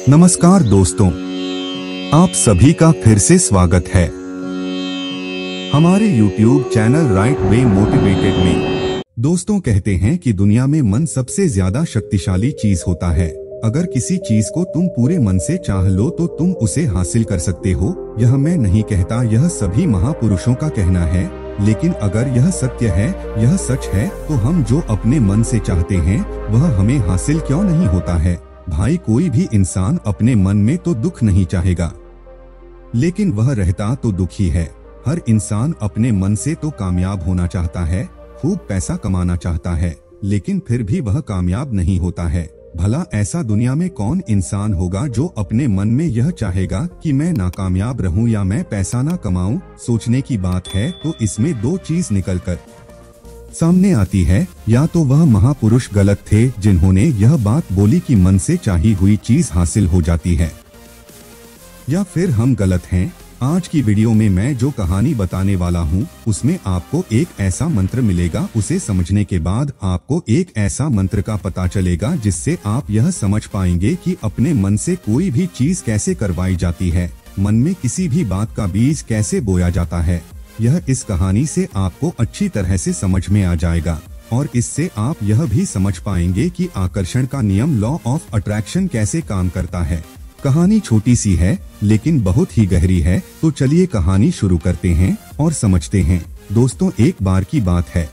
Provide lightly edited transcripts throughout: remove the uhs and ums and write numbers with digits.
नमस्कार दोस्तों, आप सभी का फिर से स्वागत है हमारे YouTube channel right way motivated में। दोस्तों, कहते हैं कि दुनिया में मन सबसे ज्यादा शक्तिशाली चीज होता है। अगर किसी चीज को तुम पूरे मन से चाह लो तो तुम उसे हासिल कर सकते हो। यह मैं नहीं कहता, यह सभी महापुरुषों का कहना है। लेकिन अगर यह सत्य है, यह सच है, तो हम जो अपने मन से चाहते हैं वह हमें हासिल क्यों नहीं होता है। भाई, कोई भी इंसान अपने मन में तो दुख नहीं चाहेगा, लेकिन वह रहता तो दुखी है। हर इंसान अपने मन से तो कामयाब होना चाहता है, खूब पैसा कमाना चाहता है, लेकिन फिर भी वह कामयाब नहीं होता है। भला ऐसा दुनिया में कौन इंसान होगा जो अपने मन में यह चाहेगा कि मैं नाकामयाब रहूं या मैं पैसा ना कमाऊं। सोचने की बात है तो इसमें दो चीज निकलकर सामने आती है। या तो वह महापुरुष गलत थे जिन्होंने यह बात बोली कि मन से चाही हुई चीज हासिल हो जाती है, या फिर हम गलत हैं। आज की वीडियो में मैं जो कहानी बताने वाला हूँ उसमें आपको एक ऐसा मंत्र मिलेगा। उसे समझने के बाद आपको एक ऐसा मंत्र का पता चलेगा जिससे आप यह समझ पाएंगे कि अपने मन से कोई भी चीज कैसे करवाई जाती है, मन में किसी भी बात का बीज कैसे बोया जाता है। यह इस कहानी से आपको अच्छी तरह से समझ में आ जाएगा और इससे आप यह भी समझ पाएंगे कि आकर्षण का नियम, लॉ ऑफ अट्रैक्शन, कैसे काम करता है। कहानी छोटी सी है लेकिन बहुत ही गहरी है, तो चलिए कहानी शुरू करते हैं और समझते हैं। दोस्तों, एक बार की बात है,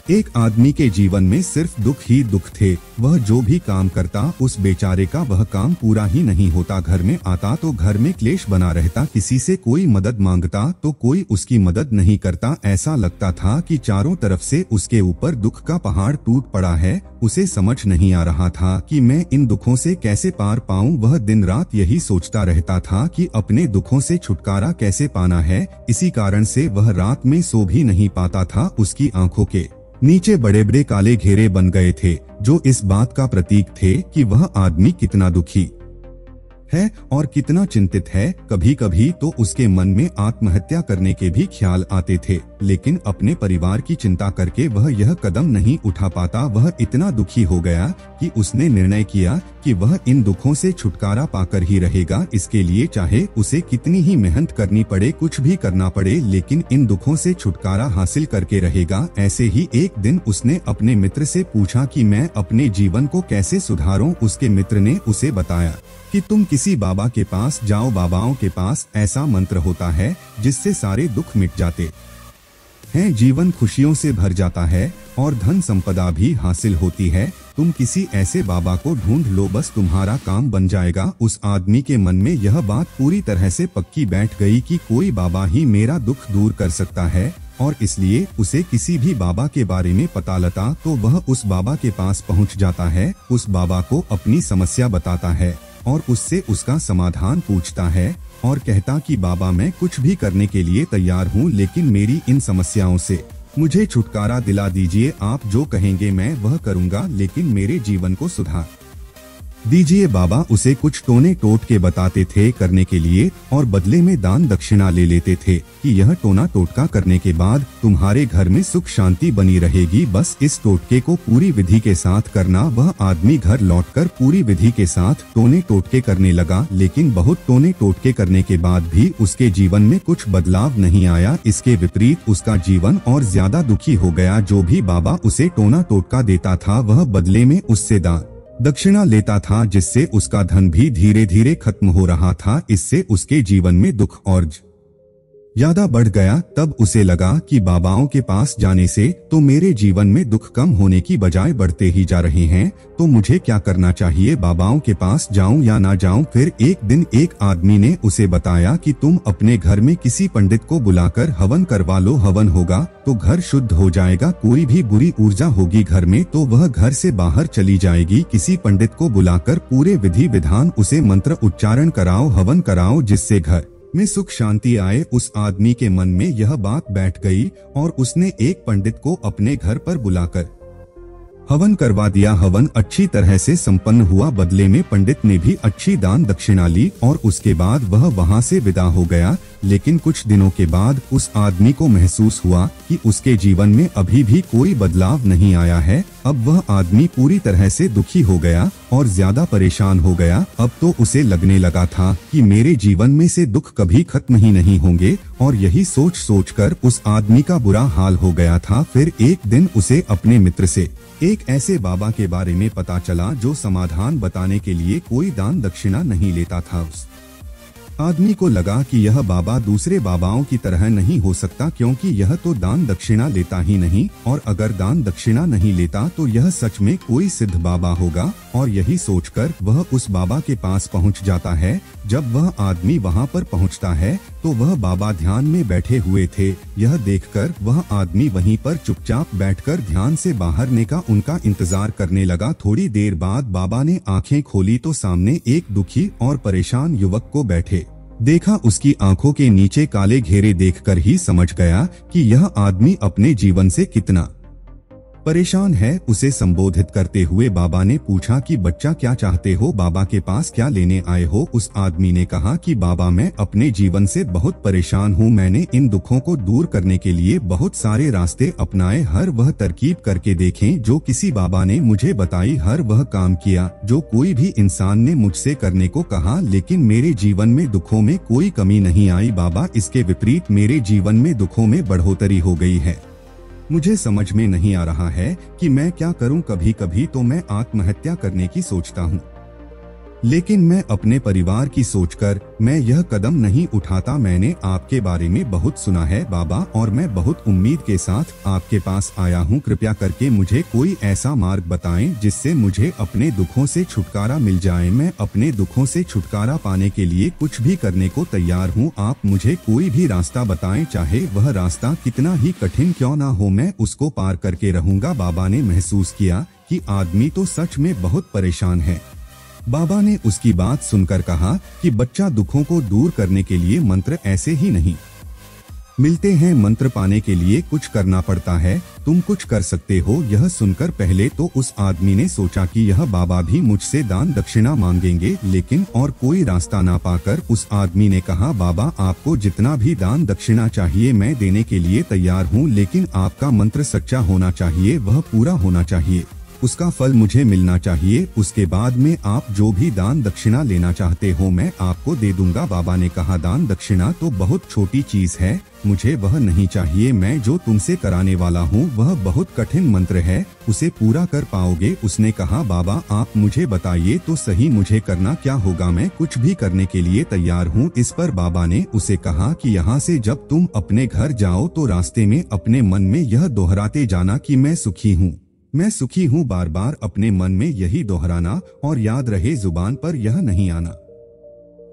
एक आदमी के जीवन में सिर्फ दुख ही दुख थे। वह जो भी काम करता उस बेचारे का वह काम पूरा ही नहीं होता। घर में आता तो घर में क्लेश बना रहता, किसी से कोई मदद मांगता तो कोई उसकी मदद नहीं करता। ऐसा लगता था कि चारों तरफ से उसके ऊपर दुख का पहाड़ टूट पड़ा है। उसे समझ नहीं आ रहा था कि मैं इन दुखों से कैसे पार पाऊं। वह दिन रात यही सोचता रहता था कि अपने दुखों से छुटकारा कैसे पाना है। इसी कारण से वह रात में सो भी नहीं पाता था। उसकी आंखों के नीचे बड़े बड़े काले घेरे बन गए थे, जो इस बात का प्रतीक थे कि वह आदमी कितना दुखी है और कितना चिंतित है। कभी कभी तो उसके मन में आत्महत्या करने के भी ख्याल आते थे, लेकिन अपने परिवार की चिंता करके वह यह कदम नहीं उठा पाता। वह इतना दुखी हो गया कि उसने निर्णय किया कि वह इन दुखों से छुटकारा पाकर ही रहेगा। इसके लिए चाहे उसे कितनी ही मेहनत करनी पड़े, कुछ भी करना पड़े, लेकिन इन दुखों से छुटकारा हासिल करके रहेगा। ऐसे ही एक दिन उसने अपने मित्र से पूछा कि मैं अपने जीवन को कैसे सुधारूं। उसके मित्र ने उसे बताया कि तुम किसी बाबा के पास जाओ। बाबाओं के पास ऐसा मंत्र होता है जिससे सारे दुख मिट जाते हैं, जीवन खुशियों से भर जाता है और धन संपदा भी हासिल होती है। तुम किसी ऐसे बाबा को ढूंढ लो, बस तुम्हारा काम बन जाएगा। उस आदमी के मन में यह बात पूरी तरह से पक्की बैठ गई कि कोई बाबा ही मेरा दुख दूर कर सकता है, और इसलिए उसे किसी भी बाबा के बारे में पता लगा तो वह उस बाबा के पास पहुंच जाता है। उस बाबा को अपनी समस्या बताता है और उससे उसका समाधान पूछता है और कहता कि बाबा, मैं कुछ भी करने के लिए तैयार हूँ, लेकिन मेरी इन समस्याओं से मुझे छुटकारा दिला दीजिए। आप जो कहेंगे मैं वह करूँगा, लेकिन मेरे जीवन को सुधार दीजिए। बाबा उसे कुछ टोने टोट के बताते थे करने के लिए और बदले में दान दक्षिणा ले लेते थे कि यह टोना टोटका करने के बाद तुम्हारे घर में सुख शांति बनी रहेगी। बस इस टोटके को पूरी विधि के साथ करना। वह आदमी घर लौटकर पूरी विधि के साथ टोने टोटके करने लगा, लेकिन बहुत टोने टोटके करने के बाद भी उसके जीवन में कुछ बदलाव नहीं आया। इसके विपरीत उसका जीवन और ज्यादा दुखी हो गया। जो भी बाबा उसे टोना टोटका देता था वह बदले में उससे दान दक्षिणा लेता था, जिससे उसका धन भी धीरे धीरे खत्म हो रहा था। इससे उसके जीवन में दुख और ज्यादा बढ़ गया। तब उसे लगा कि बाबाओं के पास जाने से तो मेरे जीवन में दुख कम होने की बजाय बढ़ते ही जा रहे हैं, तो मुझे क्या करना चाहिए? बाबाओं के पास जाऊं या ना जाऊं? फिर एक दिन एक आदमी ने उसे बताया कि तुम अपने घर में किसी पंडित को बुलाकर हवन करवा लो। हवन होगा तो घर शुद्ध हो जाएगा। कोई भी बुरी ऊर्जा होगी घर में तो वह घर से बाहर चली जाएगी। किसी पंडित को बुलाकर पूरे विधि विधान उसे मंत्र उच्चारण कराओ, हवन कराओ, जिससे घर में सुख शांति आए। उस आदमी के मन में यह बात बैठ गई और उसने एक पंडित को अपने घर पर बुलाकर हवन करवा दिया। हवन अच्छी तरह से संपन्न हुआ। बदले में पंडित ने भी अच्छी दान दक्षिणा ली और उसके बाद वह वहां से विदा हो गया। लेकिन कुछ दिनों के बाद उस आदमी को महसूस हुआ कि उसके जीवन में अभी भी कोई बदलाव नहीं आया है। अब वह आदमी पूरी तरह से दुखी हो गया और ज्यादा परेशान हो गया। अब तो उसे लगने लगा था कि मेरे जीवन में से दुख कभी खत्म ही नहीं होंगे, और यही सोच सोचकर उस आदमी का बुरा हाल हो गया था। फिर एक दिन उसे अपने मित्र से एक ऐसे बाबा के बारे में पता चला जो समाधान बताने के लिए कोई दान दक्षिणा नहीं लेता था। उस आदमी को लगा कि यह बाबा दूसरे बाबाओं की तरह नहीं हो सकता, क्योंकि यह तो दान दक्षिणा लेता ही नहीं, और अगर दान दक्षिणा नहीं लेता तो यह सच में कोई सिद्ध बाबा होगा। और यही सोचकर वह उस बाबा के पास पहुंच जाता है। जब वह आदमी वहां पर पहुंचता है तो वह बाबा ध्यान में बैठे हुए थे। यह देखकर वह आदमी वहीं पर चुपचाप बैठकर ध्यान से बाहरने का उनका इंतजार करने लगा। थोड़ी देर बाद बाबा ने आंखें खोली तो सामने एक दुखी और परेशान युवक को बैठे देखा। उसकी आंखों के नीचे काले घेरे देखकर ही समझ गया कि यह आदमी अपने जीवन से कितना परेशान है। उसे संबोधित करते हुए बाबा ने पूछा कि बच्चा, क्या चाहते हो? बाबा के पास क्या लेने आए हो? उस आदमी ने कहा कि बाबा, मैं अपने जीवन से बहुत परेशान हूँ। मैंने इन दुखों को दूर करने के लिए बहुत सारे रास्ते अपनाए, हर वह तरकीब करके देखें जो किसी बाबा ने मुझे बताई, हर वह काम किया जो कोई भी इंसान ने मुझसे करने को कहा, लेकिन मेरे जीवन में दुखों में कोई कमी नहीं आई। बाबा, इसके विपरीत मेरे जीवन में दुखों में बढ़ोतरी हो गई है। मुझे समझ में नहीं आ रहा है कि मैं क्या करूं। कभी कभी तो मैं आत्महत्या करने की सोचता हूं, लेकिन मैं अपने परिवार की सोचकर मैं यह कदम नहीं उठाता। मैंने आपके बारे में बहुत सुना है बाबा, और मैं बहुत उम्मीद के साथ आपके पास आया हूं। कृपया करके मुझे कोई ऐसा मार्ग बताएं जिससे मुझे अपने दुखों से छुटकारा मिल जाए। मैं अपने दुखों से छुटकारा पाने के लिए कुछ भी करने को तैयार हूं। आप मुझे कोई भी रास्ता बताएं, चाहे वह रास्ता कितना ही कठिन क्यों ना हो, मैं उसको पार करके रहूंगा। बाबा ने महसूस किया कि आदमी तो सच में बहुत परेशान है। बाबा ने उसकी बात सुनकर कहा कि बच्चा, दुखों को दूर करने के लिए मंत्र ऐसे ही नहीं मिलते हैं। मंत्र पाने के लिए कुछ करना पड़ता है। तुम कुछ कर सकते हो। यह सुनकर पहले तो उस आदमी ने सोचा कि यह बाबा भी मुझसे दान दक्षिणा मांगेंगे, लेकिन और कोई रास्ता ना पाकर उस आदमी ने कहा, बाबा, आपको जितना भी दान दक्षिणा चाहिए मैं देने के लिए तैयार हूँ, लेकिन आपका मंत्र सच्चा होना चाहिए, वह पूरा होना चाहिए, उसका फल मुझे मिलना चाहिए। उसके बाद में आप जो भी दान दक्षिणा लेना चाहते हो मैं आपको दे दूंगा। बाबा ने कहा, दान दक्षिणा तो बहुत छोटी चीज है, मुझे वह नहीं चाहिए। मैं जो तुमसे कराने वाला हूँ वह बहुत कठिन मंत्र है, उसे पूरा कर पाओगे? उसने कहा, बाबा, आप मुझे बताइए तो सही, मुझे करना क्या होगा? मैं कुछ भी करने के लिए तैयार हूँ। इस पर बाबा ने उसे कहा कि यहाँ से जब तुम अपने घर जाओ तो रास्ते में अपने मन में यह दोहराते जाना कि मैं सुखी हूँ, मैं सुखी हूँ। बार बार अपने मन में यही दोहराना, और याद रहे जुबान पर यह नहीं आना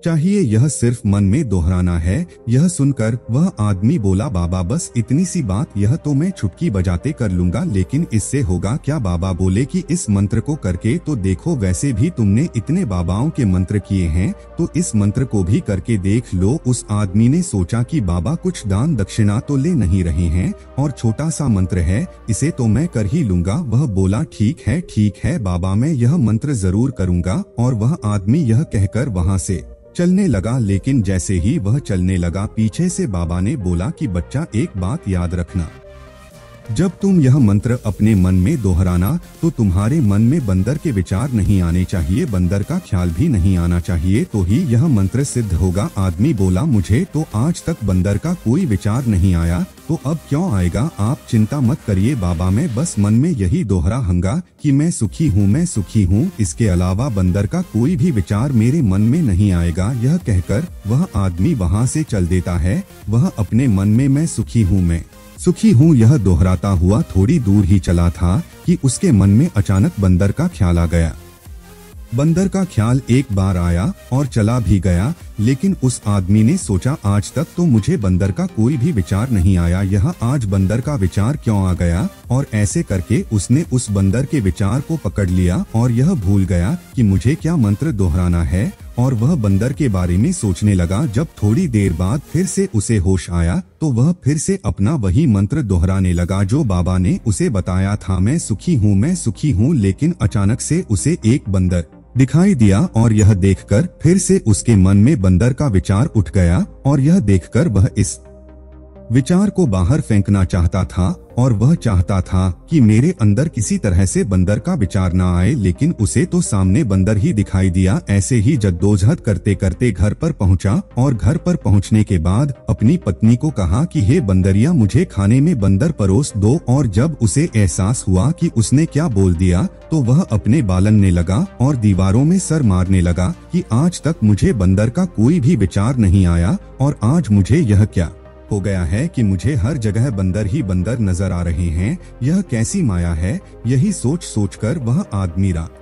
चाहिए, यह सिर्फ मन में दोहराना है। यह सुनकर वह आदमी बोला, बाबा, बस इतनी सी बात, यह तो मैं चुटकी बजाते कर लूंगा, लेकिन इससे होगा क्या? बाबा बोले कि इस मंत्र को करके तो देखो, वैसे भी तुमने इतने बाबाओं के मंत्र किए हैं तो इस मंत्र को भी करके देख लो। उस आदमी ने सोचा कि बाबा कुछ दान दक्षिणा तो ले नहीं रहे हैं, और छोटा सा मंत्र है, इसे तो मैं कर ही लूंगा। वह बोला, ठीक है बाबा, मैं यह मंत्र जरूर करूंगा। और वह आदमी यह कहकर वहां से चलने लगा, लेकिन जैसे ही वह चलने लगा पीछे से बाबा ने बोला कि बच्चा, एक बात याद रखना, जब तुम यह मंत्र अपने मन में दोहराना तो तुम्हारे मन में बंदर के विचार नहीं आने चाहिए, बंदर का ख्याल भी नहीं आना चाहिए, तो ही यह मंत्र सिद्ध होगा। आदमी बोला, मुझे तो आज तक बंदर का कोई विचार नहीं आया, तो अब क्यों आएगा? आप चिंता मत करिए बाबा, मैं बस मन में यही दोहराऊंगा कि मैं सुखी हूँ, मैं सुखी हूँ, इसके अलावा बंदर का कोई भी विचार मेरे मन में नहीं आएगा। यह कहकर वह आदमी वहाँ से चल देता है। वह अपने मन में मैं सुखी हूँ यह दोहराता हुआ थोड़ी दूर ही चला था कि उसके मन में अचानक बंदर का ख्याल आ गया। बंदर का ख्याल एक बार आया और चला भी गया, लेकिन उस आदमी ने सोचा, आज तक तो मुझे बंदर का कोई भी विचार नहीं आया, यह आज बंदर का विचार क्यों आ गया? और ऐसे करके उसने उस बंदर के विचार को पकड़ लिया और यह भूल गया कि मुझे क्या मंत्र दोहराना है, और वह बंदर के बारे में सोचने लगा। जब थोड़ी देर बाद फिर से उसे होश आया तो वह फिर से अपना वही मंत्र दोहराने लगा जो बाबा ने उसे बताया था, मैं सुखी हूँ, लेकिन अचानक से उसे एक बंदर दिखाई दिया और यह देखकर फिर से उसके मन में बंदर का विचार उठ गया और यह देखकर वह इस विचार को बाहर फेंकना चाहता था और वह चाहता था कि मेरे अंदर किसी तरह से बंदर का विचार ना आए, लेकिन उसे तो सामने बंदर ही दिखाई दिया। ऐसे ही जद्दोजहद करते करते घर पर पहुंचा और घर पर पहुंचने के बाद अपनी पत्नी को कहा कि हे बंदरिया, मुझे खाने में बंदर परोस दो। और जब उसे एहसास हुआ कि उसने क्या बोल दिया तो वह अपने बालनने लगा और दीवारों में सर मारने लगा कि आज तक मुझे बंदर का कोई भी विचार नहीं आया और आज मुझे यह क्या हो गया है कि मुझे हर जगह बंदर ही बंदर नजर आ रहे हैं। यह कैसी माया है। यही सोच सोचकर वह आदमी रात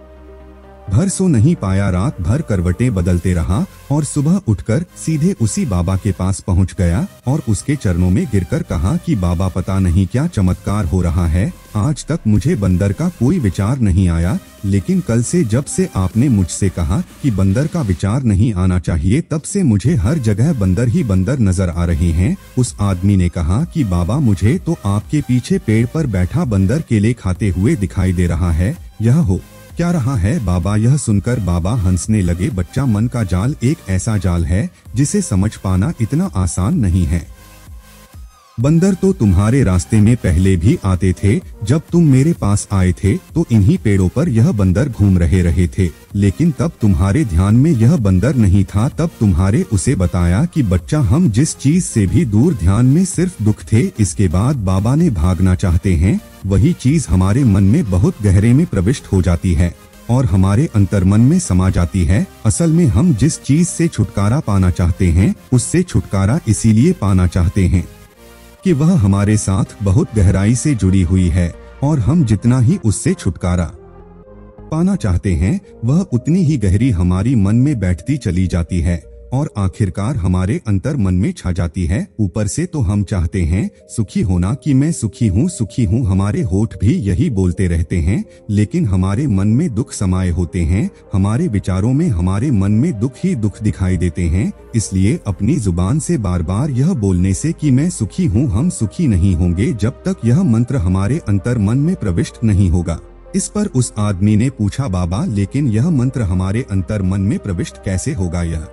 भर सो नहीं पाया। रात भर करवटें बदलते रहा और सुबह उठकर सीधे उसी बाबा के पास पहुंच गया और उसके चरणों में गिरकर कहा कि बाबा, पता नहीं क्या चमत्कार हो रहा है। आज तक मुझे बंदर का कोई विचार नहीं आया, लेकिन कल से जब से आपने मुझसे कहा कि बंदर का विचार नहीं आना चाहिए, तब से मुझे हर जगह बंदर ही बंदर नजर आ रहे हैं। उस आदमी ने कहा कि बाबा, मुझे तो आपके पीछे पेड़ पर बैठा बंदर केले खाते हुए दिखाई दे रहा है। यह हो क्या रहा है बाबा। यह सुनकर बाबा हंसने लगे। बच्चा, मन का जाल एक ऐसा जाल है जिसे समझ पाना इतना आसान नहीं है। बंदर तो तुम्हारे रास्ते में पहले भी आते थे। जब तुम मेरे पास आए थे तो इन्हीं पेड़ों पर यह बंदर घूम रहे थे, लेकिन तब तुम्हारे ध्यान में यह बंदर नहीं था। तब तुम्हारे उसे बताया कि बच्चा, हम जिस चीज से भी दूर, ध्यान में सिर्फ दुख थे। इसके बाद बाबा ने भागना चाहते हैं, वही चीज हमारे मन में बहुत गहरे में प्रविष्ट हो जाती है और हमारे अंतर्मन में समा जाती है। असल में हम जिस चीज से छुटकारा पाना चाहते हैं, उससे छुटकारा इसीलिए पाना चाहते हैं कि वह हमारे साथ बहुत गहराई से जुड़ी हुई है और हम जितना ही उससे छुटकारा पाना चाहते हैं, वह उतनी ही गहरी हमारी मन में बैठती चली जाती है और आखिरकार हमारे अंतर मन में छा जाती है। ऊपर से तो हम चाहते हैं सुखी होना कि मैं सुखी हूँ। हमारे होठ भी यही बोलते रहते हैं, लेकिन हमारे मन में दुख समाये होते हैं। हमारे विचारों में, हमारे मन में दुख ही दुख दिखाई देते हैं। इसलिए अपनी जुबान से बार बार यह बोलने से कि मैं सुखी हूँ, हम सुखी नहीं होंगे जब तक यह मंत्र हमारे अंतर मन में प्रविष्ट नहीं होगा। इस पर उस आदमी ने पूछा, बाबा, लेकिन यह मंत्र हमारे अंतर मन में प्रविष्ट कैसे होगा। यह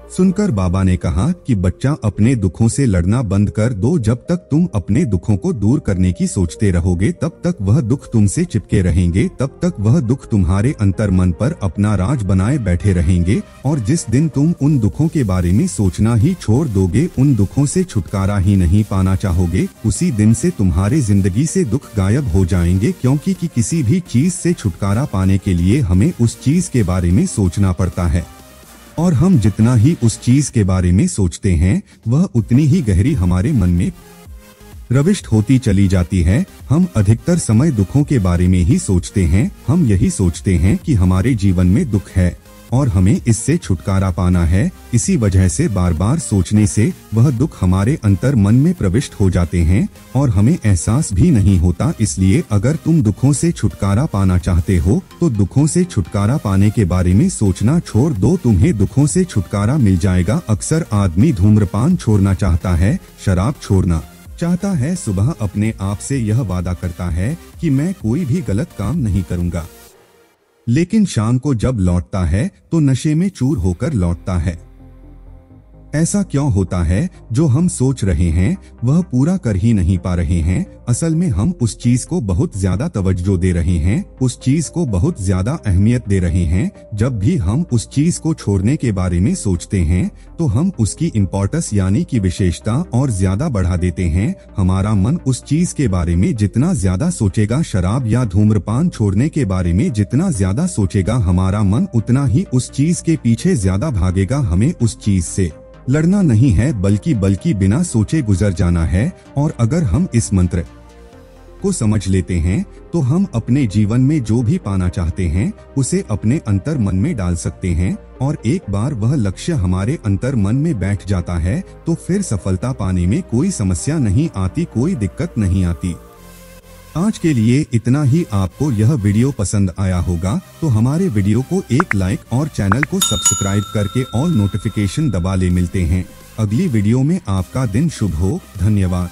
सुनकर बाबा ने कहा कि बच्चा, अपने दुखों से लड़ना बंद कर दो। जब तक तुम अपने दुखों को दूर करने की सोचते रहोगे, तब तक वह दुख तुमसे चिपके रहेंगे, तब तक वह दुख तुम्हारे अंतर मन पर अपना राज बनाए बैठे रहेंगे। और जिस दिन तुम उन दुखों के बारे में सोचना ही छोड़ दोगे, उन दुखों से छुटकारा ही नहीं पाना चाहोगे, उसी दिन से तुम्हारे जिंदगी से दुख गायब हो जाएंगे। क्योंकि किसी भी चीज से छुटकारा पाने के लिए हमें उस चीज के बारे में सोचना पड़ता है और हम जितना ही उस चीज के बारे में सोचते हैं, वह उतनी ही गहरी हमारे मन में प्रविष्ट होती चली जाती है। हम अधिकतर समय दुखों के बारे में ही सोचते हैं। हम यही सोचते हैं कि हमारे जीवन में दुख है और हमें इससे छुटकारा पाना है। इसी वजह से बार बार सोचने से वह दुख हमारे अंतर मन में प्रविष्ट हो जाते हैं और हमें एहसास भी नहीं होता। इसलिए अगर तुम दुखों से छुटकारा पाना चाहते हो तो दुखों से छुटकारा पाने के बारे में सोचना छोड़ दो, तुम्हें दुखों से छुटकारा मिल जाएगा। अक्सर आदमी धूम्रपान छोड़ना चाहता है, शराब छोड़ना चाहता है, सुबह अपने आप से यह वादा करता है कि मैं कोई भी गलत काम नहीं करूंगा, लेकिन शाम को जब लौटता है तो नशे में चूर होकर लौटता है। ऐसा क्यों होता है? जो हम सोच रहे हैं वह पूरा कर ही नहीं पा रहे हैं। असल में हम उस चीज को बहुत ज्यादा तवज्जो दे रहे हैं, उस चीज को बहुत ज्यादा अहमियत दे रहे हैं। जब भी हम उस चीज को छोड़ने के बारे में सोचते हैं तो हम उसकी इम्पोर्टेंस यानी कि विशेषता और ज्यादा बढ़ा देते हैं। हमारा मन उस चीज के बारे में जितना ज्यादा सोचेगा, शराब या धूम्रपान छोड़ने के बारे में जितना ज्यादा सोचेगा, हमारा मन उतना ही उस चीज के पीछे ज्यादा भागेगा। हमें उस चीज से लड़ना नहीं है, बल्कि बिना सोचे गुजर जाना है। और अगर हम इस मंत्र को समझ लेते हैं तो हम अपने जीवन में जो भी पाना चाहते हैं उसे अपने अंतर मन में डाल सकते हैं। और एक बार वह लक्ष्य हमारे अंतर मन में बैठ जाता है तो फिर सफलता पाने में कोई समस्या नहीं आती, कोई दिक्कत नहीं आती। आज के लिए इतना ही। आपको यह वीडियो पसंद आया होगा तो हमारे वीडियो को एक लाइक और चैनल को सब्सक्राइब करके ऑल नोटिफिकेशन दबा ले। मिलते हैं अगली वीडियो में। आपका दिन शुभ हो। धन्यवाद।